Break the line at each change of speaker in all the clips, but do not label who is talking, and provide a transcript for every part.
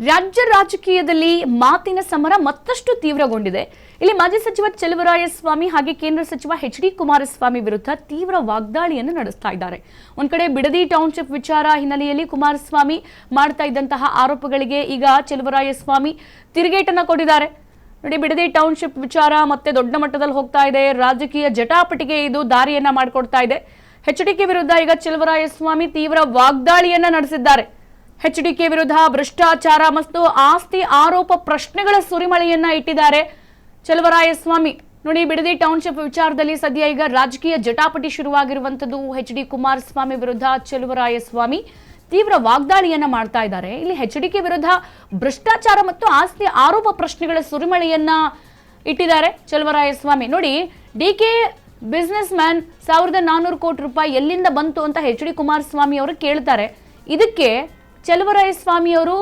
ರಾಜ್ಯ ರಾಜಕೀಯದಲ್ಲಿ ಮಾತಿನ ಸಮರ ಮತ್ತಷ್ಟು ತೀವ್ರಗೊಂಡಿದೆ. ಇಲ್ಲಿ ಮಾಜಿ ಸಚಿವ ಚೆಲುವರಾಯಸ್ವಾಮಿ ಹಾಗೆ ಕೇಂದ್ರ ಸಚಿವ ಎಚ್.ಡಿ. ಕುಮಾರಸ್ವಾಮಿ ವಿರುದ್ಧ ತೀವ್ರ ವಾಗ್ದಾಳಿಯನ್ನು ನಡೆಸ್ತಾ ಇದ್ದಾರೆ. ಒಂದ್ ಕಡೆ ಬಿಡದಿ ಟೌನ್ಶಿಪ್ ವಿಚಾರ ಹಿನ್ನೆಲೆಯಲ್ಲಿ ಕುಮಾರಸ್ವಾಮಿ ಮಾಡ್ತಾ ಇದ್ದಂತಹ ಆರೋಪಗಳಿಗೆ ಈಗ ಚೆಲುವರಾಯಸ್ವಾಮಿ ತಿರುಗೇಟನ್ನ ಕೊಟ್ಟಿದ್ದಾರೆ. ನೋಡಿ, ಬಿಡದಿ ಟೌನ್ಶಿಪ್ ವಿಚಾರ ಮತ್ತೆ ದೊಡ್ಡ ಮಟ್ಟದಲ್ಲಿ ಹೋಗ್ತಾ ಇದೆ. ರಾಜಕೀಯ ಜಟಾಪಟಿಗೆ ಇದು ದಾರಿಯನ್ನ ಮಾಡಿಕೊಡ್ತಾ ಇದೆ. ಎಚ್.ಡಿ.ಕೆ ವಿರುದ್ಧ ಈಗ ಚೆಲುವರಾಯಸ್ವಾಮಿ ತೀವ್ರ ವಾಗ್ದಾಳಿಯನ್ನ ನಡೆಸಿದ್ದಾರೆ. ಎಚ್.ಡಿ.ಕೆ ವಿರುದ್ಧ ಭ್ರಷ್ಟಾಚಾರ ಮತ್ತು ಆಸ್ತಿ ಆರೋಪ ಪ್ರಶ್ನೆಗಳ ಸುರಿಮಳೆಯನ್ನ ಇಟ್ಟಿದ್ದಾರೆ ಚೆಲುವರಾಯಸ್ವಾಮಿ. ನೋಡಿ, ಬಿಡದಿ ಟೌನ್ಶಿಪ್ ವಿಚಾರದಲ್ಲಿ ಸದ್ಯ ಈಗ ರಾಜಕೀಯ ಜಟಾಪಟಿ ಶುರುವಾಗಿರುವಂತದ್ದು. ಎಚ್.ಡಿ. ಕುಮಾರಸ್ವಾಮಿ ವಿರುದ್ಧ ಚೆಲುವರಾಯಸ್ವಾಮಿ ತೀವ್ರ ವಾಗ್ದಾಳಿಯನ್ನ ಮಾಡ್ತಾ ಇದ್ದಾರೆ. ಇಲ್ಲಿ ಎಚ್.ಡಿ.ಕೆ ವಿರುದ್ಧ ಭ್ರಷ್ಟಾಚಾರ ಮತ್ತು ಆಸ್ತಿ ಆರೋಪ ಪ್ರಶ್ನೆಗಳ ಸುರಿಮಳೆಯನ್ನ ಇಟ್ಟಿದ್ದಾರೆ ಚೆಲುವರಾಯಸ್ವಾಮಿ. ನೋಡಿ, ಡಿ.ಕೆ ಬಿಸ್ನೆಸ್ ಮ್ಯಾನ್ 1400 ಕೋಟಿ ರೂಪಾಯಿ ಎಲ್ಲಿಂದ ಬಂತು ಅಂತ ಎಚ್.ಡಿ. ಕುಮಾರಸ್ವಾಮಿ ಅವರು ಕೇಳ್ತಾರೆ. ಇದಕ್ಕೆ ಚೆಲುವರಾಯಸ್ವಾಮಿ ಅವರು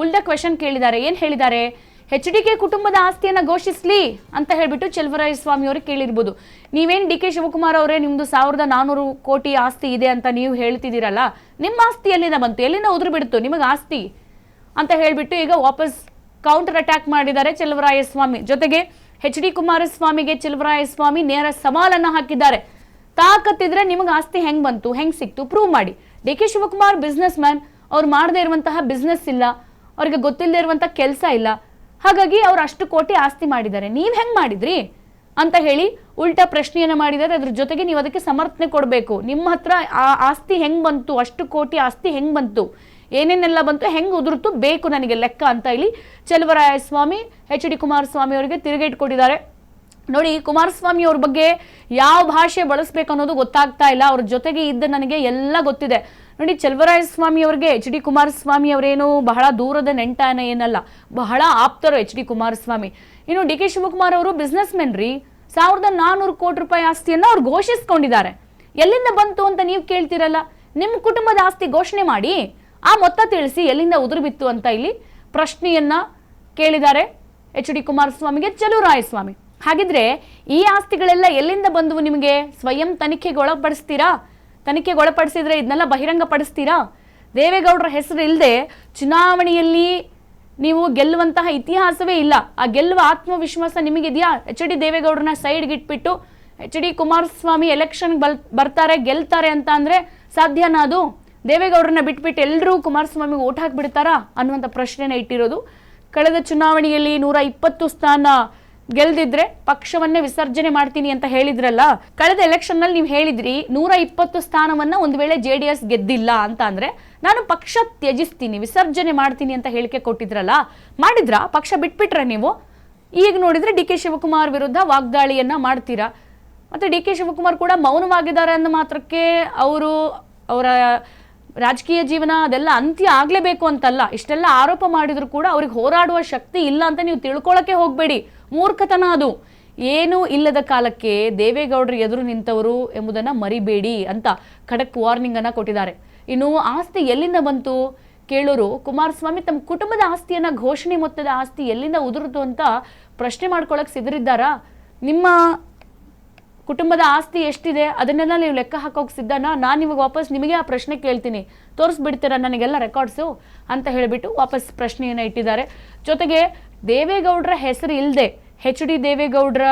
ಉಲ್ಟಾ ಕ್ವೆಶನ್ ಕೇಳಿದ್ದಾರೆ. ಏನ್ ಹೇಳಿದ್ದಾರೆ? ಎಚ್.ಡಿ.ಕೆ ಕುಟುಂಬದ ಆಸ್ತಿಯನ್ನ ಘೋಷಿಸ್ಲಿ ಅಂತ ಹೇಳ್ಬಿಟ್ಟು ಚೆಲುವರಾಯಸ್ವಾಮಿ ಅವರು ಕೇಳಿರ್ಬೋದು. ನೀವೇನ್ ಡಿ.ಕೆ ಶಿವಕುಮಾರ್ ಅವರೇ ನಿಮ್ದು 1400 ಕೋಟಿ ಆಸ್ತಿ ಇದೆ ಅಂತ ನೀವು ಹೇಳ್ತಿದ್ದೀರಲ್ಲ, ನಿಮ್ಮ ಆಸ್ತಿ ಎಲ್ಲಿಂದ ಬಂತು, ಎಲ್ಲಿಂದ ಉದುರು ಬಿಡ್ತು ನಿಮಗೆ ಆಸ್ತಿ ಅಂತ ಹೇಳ್ಬಿಟ್ಟು ಈಗ ವಾಪಸ್ ಕೌಂಟರ್ ಅಟ್ಯಾಕ್ ಮಾಡಿದ್ದಾರೆ ಚೆಲುವರಾಯಸ್ವಾಮಿ. ಜೊತೆಗೆ ಎಚ್.ಡಿ. ಕುಮಾರಸ್ವಾಮಿಗೆ ಚೆಲುವರಾಯಸ್ವಾಮಿ ನೇರ ಸವಾಲನ್ನ ಹಾಕಿದ್ದಾರೆ. ತಾಕತ್ತಿದ್ರೆ ನಿಮಗೆ ಆಸ್ತಿ ಹೆಂಗ್ ಬಂತು, ಹೆಂಗ್ ಸಿಕ್ತು, ಪ್ರೂವ್ ಮಾಡಿ. ಡಿ.ಕೆ ಶಿವಕುಮಾರ್ ಬಿಸ್ನೆಸ್ ಮ್ಯಾನ್, ಅವ್ರು ಮಾಡದೇ ಇರುವಂತಹ ಬಿಸ್ನೆಸ್ ಇಲ್ಲ, ಅವ್ರಿಗೆ ಗೊತ್ತಿಲ್ಲದೆ ಇರುವಂತಹ ಕೆಲಸ ಇಲ್ಲ, ಹಾಗಾಗಿ ಅವ್ರು ಅಷ್ಟು ಕೋಟಿ ಆಸ್ತಿ ಮಾಡಿದ್ದಾರೆ, ನೀವ್ ಹೆಂಗ್ ಮಾಡಿದ್ರಿ ಅಂತ ಹೇಳಿ ಉಲ್ಟಾ ಪ್ರಶ್ನೆಯನ್ನ ಮಾಡಿದ್ದಾರೆ. ಅದ್ರ ಜೊತೆಗೆ ನೀವು ಅದಕ್ಕೆ ಸಮರ್ಥನೆ ಕೊಡಬೇಕು. ನಿಮ್ಮ ಹತ್ರ ಆ ಆಸ್ತಿ ಹೆಂಗ್ ಬಂತು, ಅಷ್ಟು ಕೋಟಿ ಆಸ್ತಿ ಹೆಂಗ್ ಬಂತು, ಏನೇನೆಲ್ಲ ಬಂತು, ಹೆಂಗ್ ಉದುರ್ತು, ಬೇಕು ನನಗೆ ಲೆಕ್ಕ ಅಂತ ಹೇಳಿ ಚೆಲುವರಾಯಸ್ವಾಮಿ ಎಚ್.ಡಿ. ಕುಮಾರಸ್ವಾಮಿ ಅವರಿಗೆ ತಿರುಗೇಟ್ ಕೊಟ್ಟಿದ್ದಾರೆ. ನೋಡಿ, ಕುಮಾರಸ್ವಾಮಿ ಅವ್ರ ಬಗ್ಗೆ ಯಾವ ಭಾಷೆ ಬಳಸ್ಬೇಕು ಅನ್ನೋದು ಗೊತ್ತಾಗ್ತಾ ಇಲ್ಲ. ಅವ್ರ ಜೊತೆಗೆ ಇದ್ದ ನನಗೆ ಎಲ್ಲ ಗೊತ್ತಿದೆ. ನೋಡಿ, ಚೆಲುವರಾಯಸ್ವಾಮಿ ಅವರಿಗೆ ಎಚ್.ಡಿ. ಕುಮಾರಸ್ವಾಮಿ ಅವರೇನು ಬಹಳ ದೂರದ ನೆಂಟನ ಏನಲ್ಲ, ಬಹಳ ಆಪ್ತರು ಎಚ್.ಡಿ. ಕುಮಾರಸ್ವಾಮಿ. ಇನ್ನು ಡಿ.ಕೆ ಶಿವಕುಮಾರ್ ಅವರು ಬಿಸ್ನೆಸ್ ಮೆನ್ ರೀ. 1400 ಕೋಟಿ ರೂಪಾಯಿ ಆಸ್ತಿಯನ್ನ ಅವ್ರು ಘೋಷಿಸ್ಕೊಂಡಿದ್ದಾರೆ. ಎಲ್ಲಿಂದ ಬಂತು ಅಂತ ನೀವು ಕೇಳ್ತಿರಲ್ಲ. ನಿಮ್ಮ ಕುಟುಂಬದ ಆಸ್ತಿ ಘೋಷಣೆ ಮಾಡಿ, ಆ ಮೊತ್ತ ತಿಳಿಸಿ, ಎಲ್ಲಿಂದ ಉದುರು ಬಿತ್ತು ಅಂತ ಇಲ್ಲಿ ಪ್ರಶ್ನೆಯನ್ನ ಕೇಳಿದ್ದಾರೆ ಎಚ್.ಡಿ. ಕುಮಾರಸ್ವಾಮಿಗೆ ಚೆಲುವರಾಯಸ್ವಾಮಿ. ಹಾಗಿದ್ರೆ ಈ ಆಸ್ತಿಗಳೆಲ್ಲ ಎಲ್ಲಿಂದ ಬಂದವು, ನಿಮಗೆ ಸ್ವಯಂ ತನಿಖೆಗೆ ಒಳಪಡಿಸ್ತೀರಾ? ತನಿಖೆಗೆ ಒಳಪಡಿಸಿದ್ರೆ ಇದನ್ನೆಲ್ಲ ಬಹಿರಂಗ ಪಡಿಸ್ತೀರಾ? ದೇವೇಗೌಡರ ಹೆಸರು ಇಲ್ಲದೆ ಚುನಾವಣೆಯಲ್ಲಿ ನೀವು ಗೆಲ್ಲುವಂತಹ ಇತಿಹಾಸವೇ ಇಲ್ಲ. ಆ ಗೆಲ್ಲುವ ಆತ್ಮವಿಶ್ವಾಸ ನಿಮಗಿದೆಯಾ? ಎಚ್.ಡಿ. ದೇವೇಗೌಡರನ್ನ ಸೈಡ್ಗೆ ಇಟ್ಬಿಟ್ಟು ಎಚ್.ಡಿ. ಕುಮಾರಸ್ವಾಮಿ ಎಲೆಕ್ಷನ್ ಬರ್ತಾರೆ, ಗೆಲ್ತಾರೆ ಅಂತ ಅಂದ್ರೆ ಸಾಧ್ಯನಾ? ಅದು ದೇವೇಗೌಡರನ್ನ ಬಿಟ್ಬಿಟ್ಟು ಎಲ್ಲರೂ ಕುಮಾರಸ್ವಾಮಿಗೆ ಓಟ್ ಹಾಕ್ಬಿಡ್ತಾರಾ ಅನ್ನುವಂಥ ಪ್ರಶ್ನೆನ ಇಟ್ಟಿರೋದು. ಕಳೆದ ಚುನಾವಣೆಯಲ್ಲಿ 120 ಸ್ಥಾನ ಗೆಲ್ದಿದ್ರೆ ಪಕ್ಷವನ್ನೇ ವಿಸರ್ಜನೆ ಮಾಡ್ತೀನಿ ಅಂತ ಹೇಳಿದ್ರಲ್ಲ. ಕಳೆದ ಎಲೆಕ್ಷನ್ ನಲ್ಲಿ ನೀವು ಹೇಳಿದ್ರಿ 120 ಸ್ಥಾನವನ್ನ ಒಂದು ವೇಳೆ JDS ಗೆದ್ದಿಲ್ಲ ಅಂತ ಅಂದ್ರೆ ನಾನು ಪಕ್ಷ ತ್ಯಜಿಸ್ತೀನಿ, ವಿಸರ್ಜನೆ ಮಾಡ್ತೀನಿ ಅಂತ ಹೇಳಿಕೆ ಕೊಟ್ಟಿದ್ರಲ್ಲ. ಮಾಡಿದ್ರ? ಪಕ್ಷ ಬಿಟ್ಬಿಟ್ರ ನೀವು? ಈಗ ನೋಡಿದ್ರೆ ಡಿ.ಕೆ ಶಿವಕುಮಾರ್ ವಿರುದ್ಧ ವಾಗ್ದಾಳಿಯನ್ನ ಮಾಡ್ತೀರಾ. ಮತ್ತೆ ಡಿ.ಕೆ ಶಿವಕುಮಾರ್ ಕೂಡ ಮೌನವಾಗಿದ್ದಾರೆ ಅಂದ ಮಾತ್ರಕ್ಕೆ ಅವರ ರಾಜಕೀಯ ಜೀವನ ಅದೆಲ್ಲ ಅಂತ್ಯ ಆಗ್ಲೇಬೇಕು ಅಂತಲ್ಲ. ಇಷ್ಟೆಲ್ಲ ಆರೋಪ ಮಾಡಿದ್ರು ಕೂಡ ಅವ್ರಿಗೆ ಹೋರಾಡುವ ಶಕ್ತಿ ಇಲ್ಲ ಅಂತ ನೀವು ತಿಳ್ಕೊಳಕ್ಕೆ ಹೋಗ್ಬೇಡಿ. ಮೂರ್ಖತನ ಅದು. ಏನೂ ಇಲ್ಲದ ಕಾಲಕ್ಕೆ ದೇವೇಗೌಡರು ಎದುರು ನಿಂತವರು ಎಂಬುದನ್ನ ಮರಿಬೇಡಿ ಅಂತ ಖಡಕ್ ವಾರ್ನಿಂಗ್ ಅನ್ನ ಕೊಟ್ಟಿದ್ದಾರೆ. ಇನ್ನು ಆಸ್ತಿ ಎಲ್ಲಿಂದ ಬಂತು ಕೇಳೋರು, ಕುಮಾರಸ್ವಾಮಿ ತಮ್ಮ ಕುಟುಂಬದ ಆಸ್ತಿಯನ್ನ ಘೋಷಣೆ ಮೊತ್ತದ ಆಸ್ತಿ ಎಲ್ಲಿಂದ ಉದುರಿತು ಅಂತ ಪ್ರಶ್ನೆ ಮಾಡ್ಕೊಳಕ್ ಸಿದ್ಧರಿದ್ದಾರಾ? ನಿಮ್ಮ ಕುಟುಂಬದ ಆಸ್ತಿ ಎಷ್ಟಿದೆ ಅದನ್ನೆಲ್ಲ ನೀವು ಲೆಕ್ಕ ಹಾಕೋಕೆ ಸಿದ್ಧನಾ? ನಾನು ನಿಮಗೆ ವಾಪಸ್ ನಿಮಗೆ ಆ ಪ್ರಶ್ನೆ ಕೇಳ್ತೀನಿ, ತೋರಿಸ್ಬಿಡ್ತೀರಾ ನನಗೆಲ್ಲ ರೆಕಾರ್ಡ್ಸು ಅಂತ ಹೇಳಿಬಿಟ್ಟು ವಾಪಸ್ ಪ್ರಶ್ನೆಯನ್ನು ಇಟ್ಟಿದ್ದಾರೆ. ಜೊತೆಗೆ ದೇವೇಗೌಡರ ಹೆಸರು ಇಲ್ಲದೆ, ಎಚ್.ಡಿ. ದೇವೇಗೌಡರ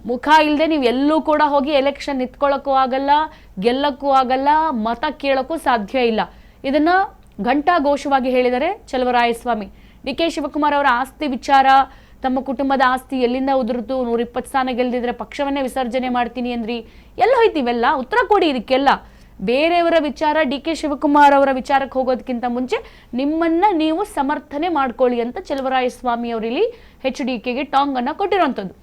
ಮುಖ ಇಲ್ಲದೆ ನೀವು ಎಲ್ಲೂ ಕೂಡ ಹೋಗಿ ಎಲೆಕ್ಷನ್ ನಿಂತ್ಕೊಳ್ಳೋಕ್ಕೂ ಆಗಲ್ಲ, ಗೆಲ್ಲಕ್ಕೂ ಆಗಲ್ಲ, ಮತ ಕೇಳೋಕ್ಕೂ ಸಾಧ್ಯ ಇಲ್ಲ. ಇದನ್ನ ಘಂಟಾಘೋಷವಾಗಿ ಹೇಳಿದ್ದಾರೆ ಚೆಲುವರಾಯಸ್ವಾಮಿ. ಡಿ.ಕೆ ಶಿವಕುಮಾರ್ ಅವರ ಆಸ್ತಿ ವಿಚಾರ, ತಮ್ಮ ಕುಟುಂಬದ ಆಸ್ತಿ ಎಲ್ಲಿಂದ ಉದುರಿತು, 120 ಸ್ಥಾನ ಗೆಲ್ದಿದ್ರೆ ಪಕ್ಷವನ್ನೇ ವಿಸರ್ಜನೆ ಮಾಡ್ತೀನಿ ಅಂದ್ರಿ, ಎಲ್ಲ ಹೋಯ್ತಿವೆಲ್ಲ, ಉತ್ತರ ಕೊಡಿ ಇದಕ್ಕೆಲ್ಲ. ಬೇರೆಯವರ ವಿಚಾರ, ಡಿ.ಕೆ ಶಿವಕುಮಾರ್ ಅವರ ವಿಚಾರಕ್ಕೆ ಹೋಗೋದಕ್ಕಿಂತ ಮುಂಚೆ ನಿಮ್ಮನ್ನ ನೀವು ಸಮರ್ಥನೆ ಮಾಡ್ಕೊಳ್ಳಿ ಅಂತ ಚೆಲುವರಾಯಸ್ವಾಮಿ ಅವರಲ್ಲಿ ಎಚ್.ಡಿ.ಕೆಗೆ ಟಾಂಗ್ ಅನ್ನ ಕೊಟ್ಟಿರುವಂಥದ್ದು.